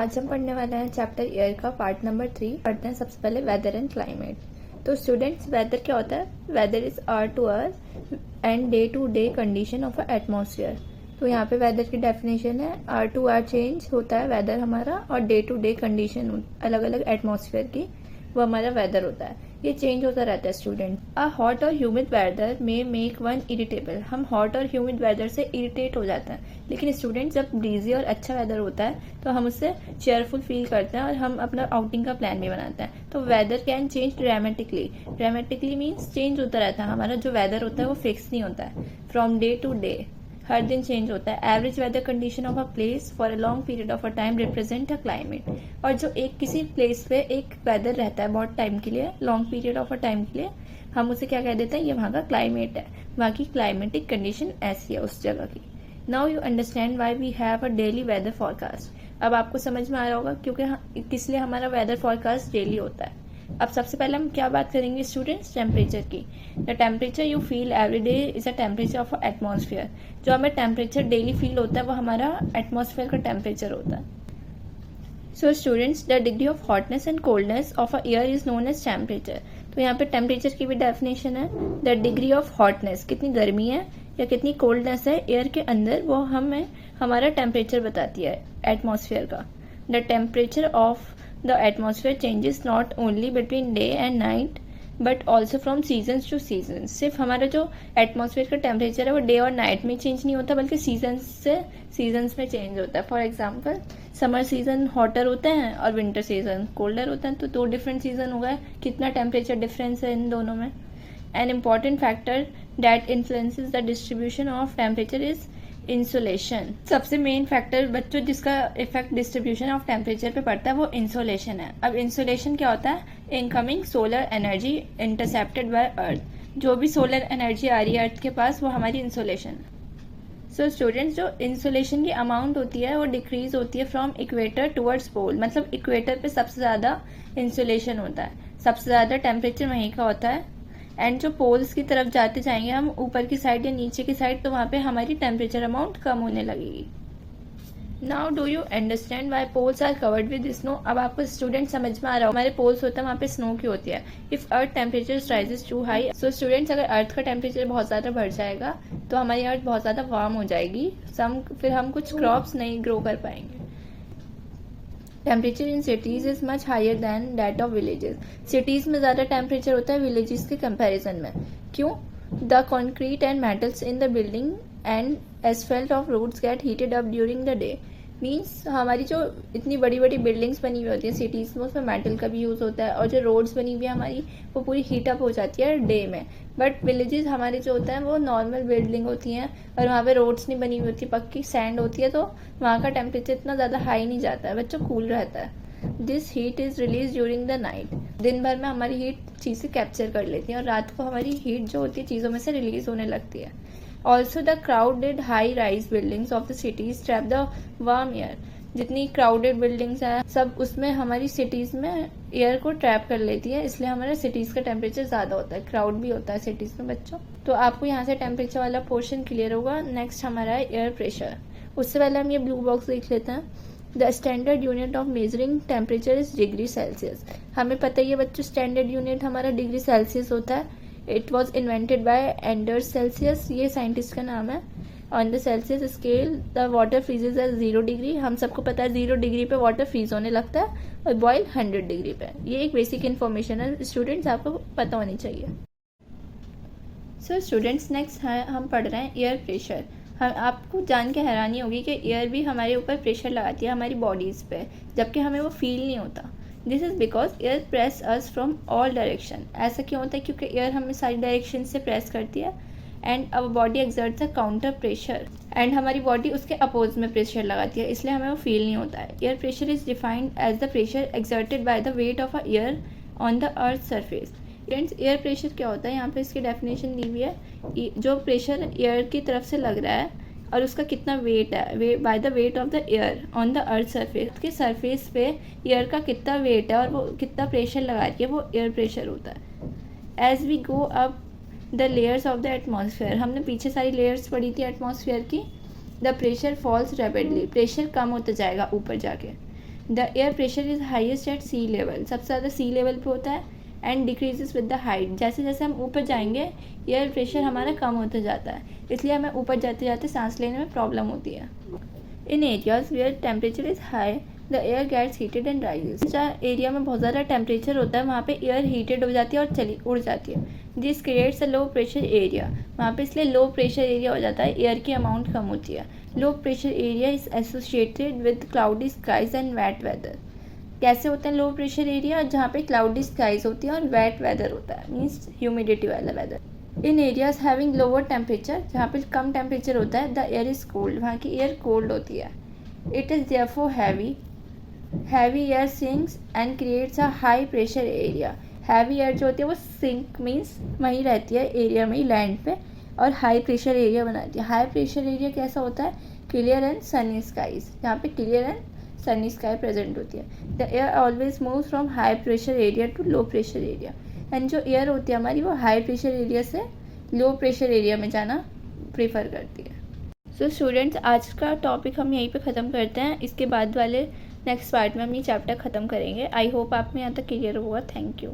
आज हम पढ़ने वाले हैं चैप्टर एयर का पार्ट नंबर 3। पढ़ते हैं सबसे पहले वेदर एंड क्लाइमेट। तो स्टूडेंट्स, वेदर क्या होता है? Weather is hour to hour and day to day condition of atmosphere. तो यहाँ पे वेदर की डेफिनेशन है, आवर टू आवर चेंज होता है वेदर हमारा, और डे टू डे कंडीशन अलग अलग एटमॉस्फेयर की, वो हमारा वेदर होता है। ये चेंज होता रहता है स्टूडेंट। अ हॉट और ह्यूमिड वेदर में मेक वन इरिटेबल। हम हॉट और ह्यूमिड वेदर से इरिटेट हो जाते हैं, लेकिन स्टूडेंट जब ब्रीजी और अच्छा वेदर होता है तो हम उससे चेयरफुल फील करते हैं और हम अपना आउटिंग का प्लान भी बनाते हैं। तो weather can change dramatically. Dramatically means change होता रहता है। हमारा जो वेदर होता है वो फिक्स नहीं होता है, फ्रॉम डे टू डे हर दिन चेंज होता है। Average weather condition of a place for a long period of a time represent a climate. और जो एक किसी प्लेस पे एक वेदर रहता है बहुत टाइम के लिए, long period of a time के लिए, हम उसे क्या कह देते हैं? ये वहाँ का क्लाइमेट है, वहाँ की क्लाइमेटिक कंडीशन ऐसी है उस जगह की। Now you understand why we have a daily weather forecast. अब आपको समझ में आ रहा होगा क्योंकि किस लिए हमारा वेदर फॉरकास्ट डेली होता है। अब सबसे पहले हम क्या बात करेंगे स्टूडेंट्स? टेम्परेचर की। The temperature you feel every day is a temperature of atmosphere. जो हमें टेम्परेचर डेली फील होता है वो हमारा एटमॉस्फेयर का टेम्परेचर होता है। So students, the degree of hotness and coldness of a air is known as temperature. तो यहाँ पे टेम्परेचर की भी डेफिनेशन है। द डिग्री ऑफ हॉटनेस, कितनी गर्मी है या कितनी कोल्डनेस है एयर के अंदर, वो हमें हमारा टेम्परेचर बताती है एटमॉस्फेयर का। The temperature of the atmosphere changes not only between day and night but also from seasons to seasons। सिर्फ हमारा जो एटमॉस्फेयर का टेम्परेचर है वो डे और नाइट में चेंज नहीं होता, बल्कि सीजन्स से सीजन्स में चेंज होता है। For example, summer season hotter होते हैं और विंटर सीजन कोल्डर होता है, तो दो डिफरेंट सीजन हो गए। कितना टेम्परेचर डिफरेंस है इन दोनों में। An important factor that influences the distribution of temperature is insolation. सबसे मेन फैक्टर बच्चों जिसका इफेक्ट डिस्ट्रीब्यूशन ऑफ टेम्परेचर पे पड़ता है वो इंसोलेशन है। अब इंसोलेशन क्या होता है? Incoming solar energy intercepted by earth. जो भी सोलर एनर्जी आ रही है अर्थ के पास वो हमारी इंसोलेशन है। सो स्टूडेंट्स, जो इंसोलेशन की अमाउंट होती है वो डिक्रीज होती है फ्रॉम इक्वेटर टुवर्ड्स पोल। मतलब इक्वेटर पे सबसे ज़्यादा इंसोलेशन होता है, सबसे ज़्यादा टेम्परेचर वहीं का होता है। एंड जो पोल्स की तरफ जाते जाएंगे हम, ऊपर की साइड या नीचे की साइड, तो वहाँ पे हमारी टेम्परेचर अमाउंट कम होने लगेगी। Now do you understand why poles are covered with snow. अब आपको स्टूडेंट समझ में आ रहा हो हमारे पोल्स होता है वहाँ पे स्नो की होती है। If earth temperature rises to high, so students अगर अर्थ का टेम्परेचर बहुत ज़्यादा बढ़ जाएगा तो हमारी अर्थ बहुत ज़्यादा वार्म हो जाएगी, फिर हम कुछ क्रॉप्स नहीं ग्रो कर पाएंगे। Temperature in cities is much higher than that of villages. Cities में ज़्यादा टेम्परेचर होता है विलेजेस के कंपैरिजन में। क्यों? The concrete and metals in the building and asphalt of roads get heated up during the day. Means हमारी जो इतनी बड़ी बड़ी बिल्डिंग्स बनी हुई होती है सिटीज़ में, उसमें मेटल का भी यूज़ होता है, और जो रोड्स बनी हुई है हमारी वो पूरी हीटअप हो जाती है डे में। बट विलेजेस हमारे जो होता है वो नॉर्मल बिल्डिंग होती हैं और वहाँ पे रोड्स नहीं बनी हुई होती, पक्की सैंड होती है, तो वहाँ का टेम्परेचर इतना ज़्यादा हाई नहीं जाता है, बच्चों कूल रहता है। This heat is release during the night. दिन भर में हमारी हीट चीज़ें कैप्चर कर लेती हैं और रात को हमारी हीट जो होती है चीज़ों में से रिलीज होने लगती है। Also the crowded high rise buildings of the cities trap the warm air. जितनी क्राउडेड बिल्डिंग्स हैं सब उसमें हमारी सिटीज़ में एयर को ट्रैप कर लेती है, इसलिए हमारे सिटीज़ का टेम्परेचर ज़्यादा होता है, क्राउड भी होता है सिटीज़ में बच्चों। तो आपको यहाँ से टेम्परेचर वाला पोर्शन क्लियर होगा। नेक्स्ट हमारा है एयर प्रेशर। उससे पहले हम ये ब्लू बॉक्स देख लेते हैं। The standard unit of measuring temperature is degree Celsius. हमें पता ही है बच्चों स्टैंडर्ड यूनिट हमारा डिग्री सेल्सियस होता है। It was invented by Anders Celsius, ये साइंटिस्ट का नाम है। On the Celsius scale the water freezes at 0 degree. हम सबको पता है 0 डिग्री पे वाटर फ्रीज होने लगता है और बॉयल 100 डिग्री पे। ये एक बेसिक इन्फॉर्मेशन है स्टूडेंट्स, आपको पता होनी चाहिए। सो स्टूडेंट्स, नेक्स्ट हम पढ़ रहे हैं एयर प्रेशर। हम आपको जान के हैरानी होगी कि एयर भी हमारे ऊपर प्रेशर लगाती है हमारी बॉडीज़ पे, जबकि हमें वो फील नहीं होता। This is because air press us from all direction. ऐसा क्यों होता है? क्योंकि एयर हमें सारी डायरेक्शन से प्रेस करती है and our body exerts a counter pressure, and हमारी बॉडी उसके अपोज में प्रेशर लगाती है, इसलिए हमें वो फील नहीं होता है। Air pressure is defined as the pressure exerted by the weight of a air on the earth surface. Friends, air pressure क्या होता है? यहाँ पे इसकी डेफिनेशन दी हुई है। जो प्रेशर एयर की तरफ से लग रहा है और उसका कितना वेट है, bye the weight of the air on the earth surface, के सरफेस पे एयर का कितना वेट है और वो कितना प्रेशर लगा रही है, वो एयर प्रेशर होता है। As we go up the layers of the atmosphere, हमने पीछे सारी लेयर्स पढ़ी थी एटमॉस्फेयर की। The pressure falls rapidly, pressure कम होता जाएगा ऊपर जाके। The air pressure is highest at sea level, सबसे ज़्यादा सी लेवल पे होता है, and decreases with the height, जैसे जैसे हम ऊपर जाएंगे एयर प्रेशर हमारा कम होता जाता है, इसलिए हमें ऊपर जाते जाते सांस लेने में प्रॉब्लम होती है। In areas where temperature is high the air gets heated and rises, जहाँ एरिया में बहुत ज़्यादा टेम्परेचर होता है वहाँ पे एयर हीटेड हो जाती है और उड़ जाती है। This creates a low pressure area, वहाँ पे इसलिए लो प्रेशर एरिया हो जाता है, एयर की अमाउंट कम होती है। Low pressure area is associated with cloudy skies and wet weather. कैसे होते हैं लो प्रेशर एरिया? जहाँ पे क्लाउडी स्काइज होती है और वेट वेदर होता है, मीन्स ह्यूमिडिटी वाला वेदर। इन एरियाज हैविंग लोअर टेम्परेचर, जहाँ पे कम टेम्परेचर होता है, द एयर इज कोल्ड, वहाँ की एयर कोल्ड होती है। It is therefore heavy air sinks and creates a high pressure area. Heavy air जो होती है वो सिंक मीन्स वहीं रहती है एरिया में ही, लैंड पे, और हाई प्रेशर एरिया बनाती है। हाई प्रेशर एरिया कैसा होता है? क्लियर एंड सनी स्काइज, जहाँ पे clear and sunny sky present होती है। The air always moves from high pressure area to low pressure area, and जो एयर होती है हमारी वो हाई प्रेशर एरिया से लो प्रेशर एरिया में जाना प्रेफर करती है। सो स्टूडेंट्स, आज का टॉपिक हम यहीं पे ख़त्म करते हैं, इसके बाद वाले नेक्स्ट पार्ट में हम ये चैप्टर ख़त्म करेंगे। आई होप आप में यहाँ तक क्लियर होगा। Thank you.